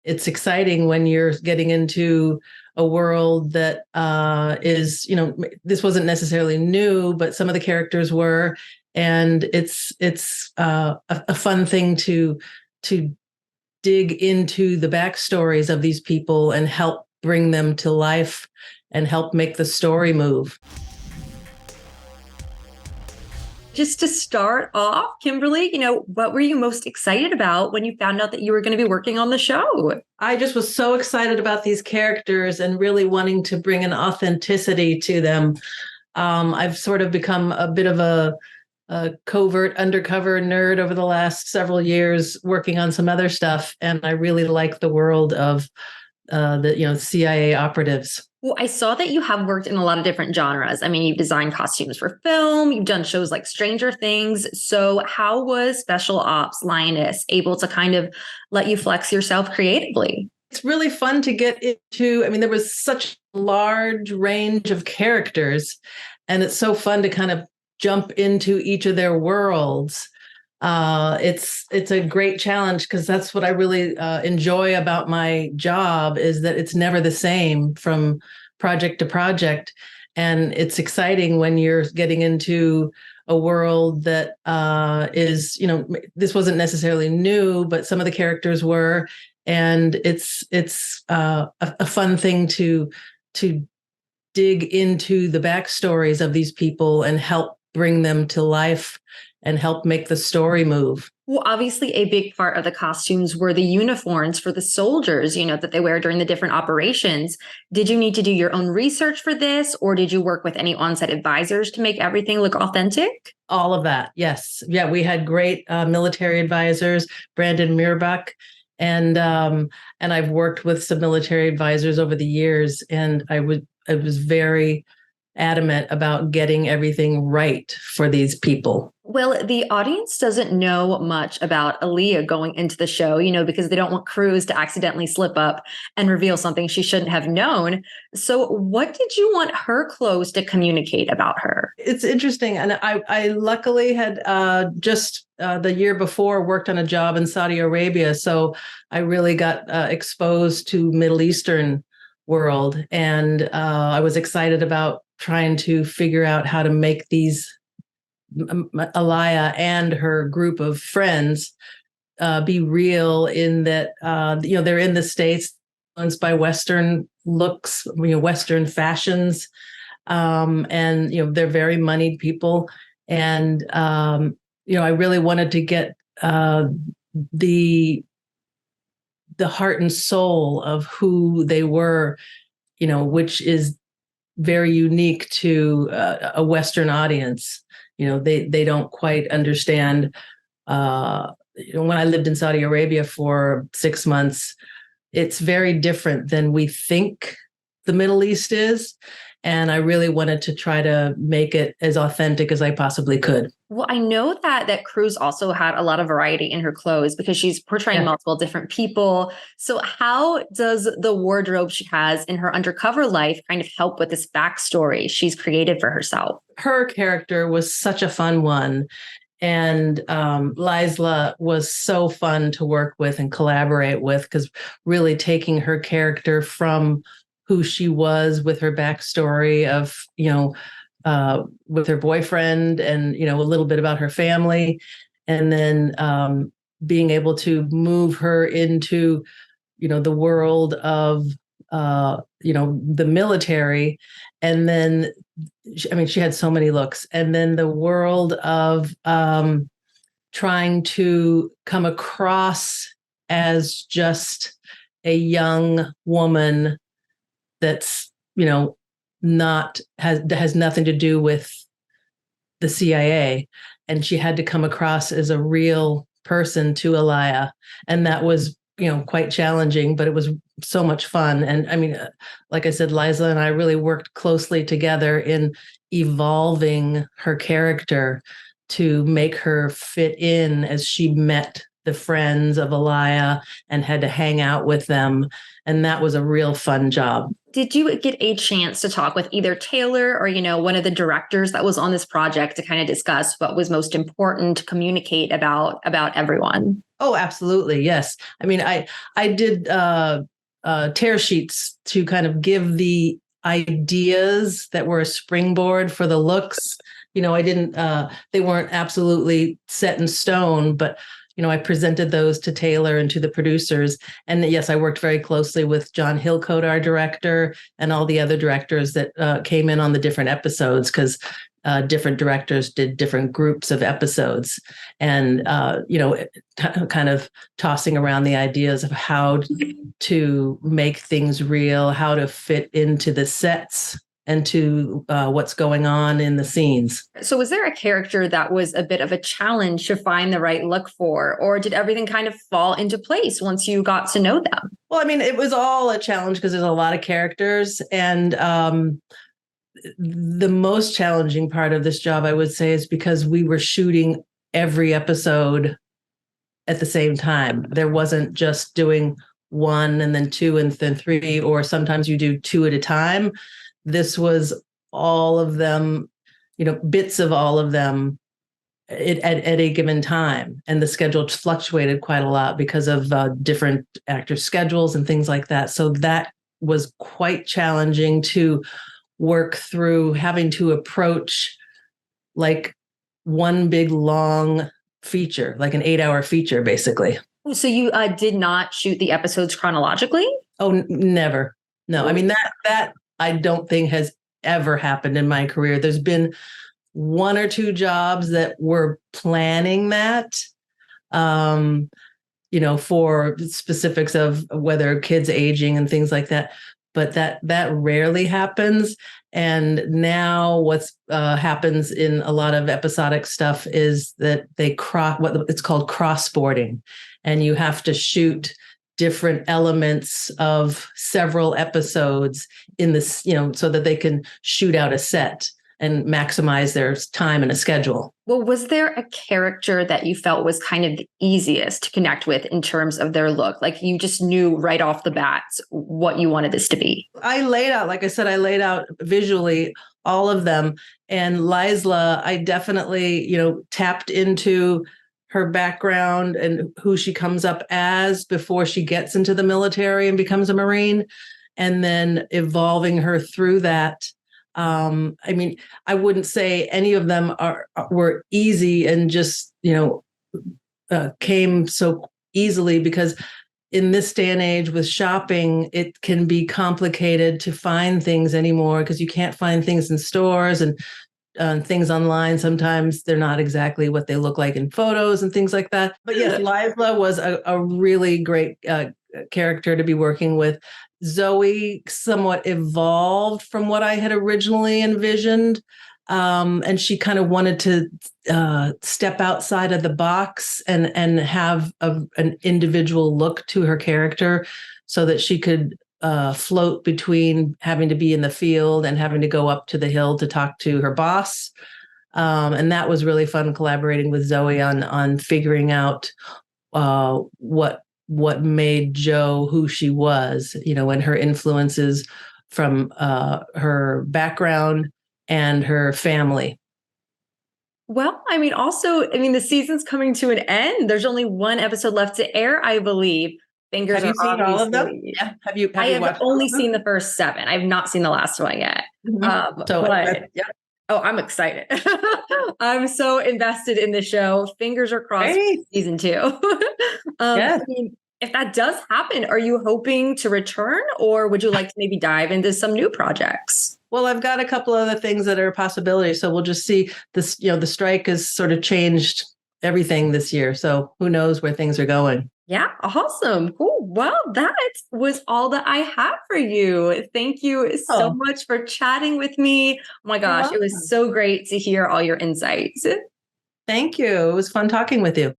it's exciting when you're getting into a world that this wasn't necessarily new, but some of the characters were, and it's a fun thing to dig into the backstories of these people and help bring them to life and help make the story move. Just to start off, Kimberly, what were you most excited about when you found out that you were going to be working on the show? I just was so excited about these characters and really wanting to bring an authenticity to them. I've sort of become a bit of a covert undercover nerd over the last several years working on some other stuff. And I really like the world of the CIA operatives. Well, I saw that you have worked in a lot of different genres. I mean, you've designed costumes for film, you've done shows like Stranger Things. So how was Special Ops Lioness able to kind of let you flex yourself creatively? It's really fun to get into. I mean, there was such a large range of characters, and it's so fun to kind of jump into each of their worlds. It's a great challenge because that's what I really enjoy about my job is that it's never the same from project to project, and it's exciting when you're getting into a world that this wasn't necessarily new, but some of the characters were, and it's a fun thing to dig into the backstories of these people and help bring them to life and help make the story move. Well, obviously, a big part of the costumes were the uniforms for the soldiers, that they wear during the different operations. Did you need to do your own research for this, or did you work with any on-set advisors to make everything look authentic? All of that, yes. Yeah, we had great military advisors, Brandon Mirbach, and I've worked with some military advisors over the years, and I was very adamant about getting everything right for these people. Well, the audience doesn't know much about Aaliyah going into the show, because they don't want Cruz to accidentally slip up and reveal something she shouldn't have known. So what did you want her clothes to communicate about her? It's interesting. And I luckily had just the year before worked on a job in Saudi Arabia. So I really got exposed to Middle Eastern world. And I was excited about trying to figure out how to make these Aliyah and her group of friends be real in that, they're in the States, influenced by Western looks, Western fashions. And, they're very moneyed people. And, I really wanted to get the heart and soul of who they were, which is very unique to a Western audience. They don't quite understand. When I lived in Saudi Arabia for 6 months, it's very different than we think the Middle East is. And I really wanted to try to make it as authentic as I possibly could. Well, I know that Cruz also had a lot of variety in her clothes because she's portraying multiple different people. So how does the wardrobe she has in her undercover life kind of help with this backstory she's created for herself? Her character was such a fun one. And Laysla was so fun to work with and collaborate with, because really taking her character from who she was with her backstory of, with her boyfriend and, a little bit about her family. And then being able to move her into, the world of, the military. And then, she had so many looks. And then the world of trying to come across as just a young woman that's, has nothing to do with the CIA. And she had to come across as a real person to Aliyah. And that was, quite challenging, but it was so much fun. And like I said, Laysla and I really worked closely together in evolving her character to make her fit in as she met the friends of Alaya and had to hang out with them. And that was a real fun job. Did you get a chance to talk with either Taylor or, one of the directors that was on this project to kind of discuss what was most important to communicate about everyone? Oh, absolutely. Yes. I mean, I did tear sheets to kind of give the ideas that were a springboard for the looks. I didn't, they weren't absolutely set in stone, but I presented those to Taylor and to the producers. And yes, I worked very closely with John Hillcoat, our director, and all the other directors that came in on the different episodes, because different directors did different groups of episodes. And, kind of tossing around the ideas of how to make things real, how to fit into the sets and to what's going on in the scenes. So was there a character that was a bit of a challenge to find the right look for, or did everything kind of fall into place once you got to know them? Well, I mean, it was all a challenge because there's a lot of characters. And the most challenging part of this job, I would say, is because we were shooting every episode at the same time. There wasn't just doing one and then two and then three, or sometimes you do two at a time. This was all of them, bits of all of them at a given time. And the schedule fluctuated quite a lot because of different actors' schedules and things like that. So that was quite challenging to work through, having to approach like one big long feature, like an 8-hour feature, basically. So you did not shoot the episodes chronologically? Oh, never. No, I mean, that I don't think has ever happened in my career. There's been one or two jobs that were planning that, for specifics of whether kids aging and things like that. But that rarely happens. And now what's happens in a lot of episodic stuff is that they what it's called cross-boarding, and you have to shoot different elements of several episodes in this, so that they can shoot out a set and maximize their time and a schedule. Well, was there a character that you felt was kind of the easiest to connect with in terms of their look? Like you just knew right off the bat what you wanted this to be? I laid out visually all of them. And Laysla, I definitely, tapped into her background and who she comes up as before she gets into the military and becomes a Marine, and then evolving her through that. I mean, I wouldn't say any of them were easy and just, came so easily, because in this day and age with shopping, it can be complicated to find things anymore because you can't find things in stores, and things online. Sometimes they're not exactly what they look like in photos and things like that. But yes, Laysla was a really great character to be working with. Zoe somewhat evolved from what I had originally envisioned. And she kind of wanted to step outside of the box and have an individual look to her character, so that she could float between having to be in the field and having to go up to the hill to talk to her boss. And that was really fun, collaborating with Zoe on figuring out what made Jo who she was, and her influences from her background and her family. Well, the season's coming to an end. There's only one episode left to air, I believe. Fingers have you seen all of them? Yeah. I have only seen the first 7. I've not seen the last one yet. Yeah. Oh, I'm excited. I'm so invested in the show. Fingers are crossed for season 2. Yes. If that does happen, are you hoping to return, or would you like to maybe dive into some new projects? Well, I've got a couple other things that are a possibility. So we'll just see this, the strike has sort of changed everything this year. So who knows where things are going. Yeah, awesome. Cool. Well, that was all that I have for you. Thank you so much for chatting with me. Oh my gosh, it was so great to hear all your insights. Thank you. It was fun talking with you.